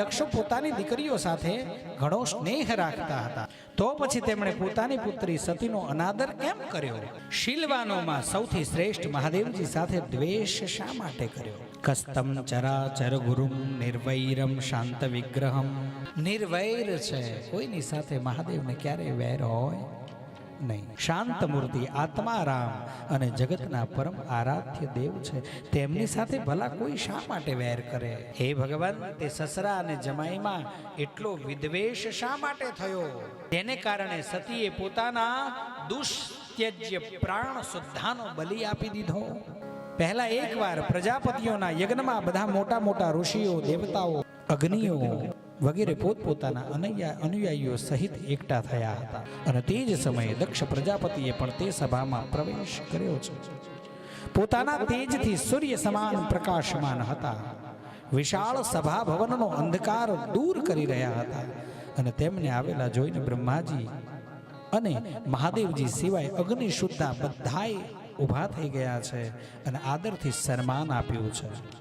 દક્ષ પોતાની દીકરીઓ સાથે ઘણો સ્નેહ રાખતા હતા, તો પછી તેમણે પોતાની પુત્રી સતીનો અનાદર કેમ કર્યો? શીલવાનોમાં સૌથી શ્રેષ્ઠ મહાદેવજી સાથે દ્વેષ શા માટે કર્યો? કસ્તમ ચરાચર ગુરુમ નિર્વૈરમ શાંત વિગ્રહમ. નિર્વૈર છે, કોઈની સાથે મહાદેવને ક્યારેય વેર હોય નહીં. શાંત મૂર્તિ આત્મારામ અને જગતના પરમ આરાધ્ય દેવ છે, તેમની સાથે ભલા કોઈ શા માટે વેર કરે? હે ભગવાન, તે સસરા અને જમાઈમાં એટલો વિદ્વેષ શા માટે થયો, તેને કારણે સતીએ પોતાના દુષ્ત્યજ્ય પ્રાણ સુદ્ધાનો બલિ આપી દીધો? પહેલા એકવાર પ્રજાપતિઓના યજ્ઞમાં બધા મોટા મોટા ઋષિઓ, દેવતાઓ, અગ્નિઓ વગેરે પોતપોતાના અનુયાયીઓ સહિત એકઠા થયા હતા, અને તે જ સમયે દક્ષ પ્રજાપતિએ પણ તે સભામાં પ્રવેશ કર્યો છે. પોતાના તેજથી સૂર્ય સમાન પ્રકાશમાન હતા. વિશાળ સભા ભવનનો અંધકાર દૂર કરી રહ્યા હતા, અને તેમને આવેલા જોઈને બ્રહ્માજી અને મહાદેવજી સિવાય અગ્નિ શુદ્ધા બધાય ઊભા થઈ ગયા છે અને આદરથી સન્માન આપ્યું છે.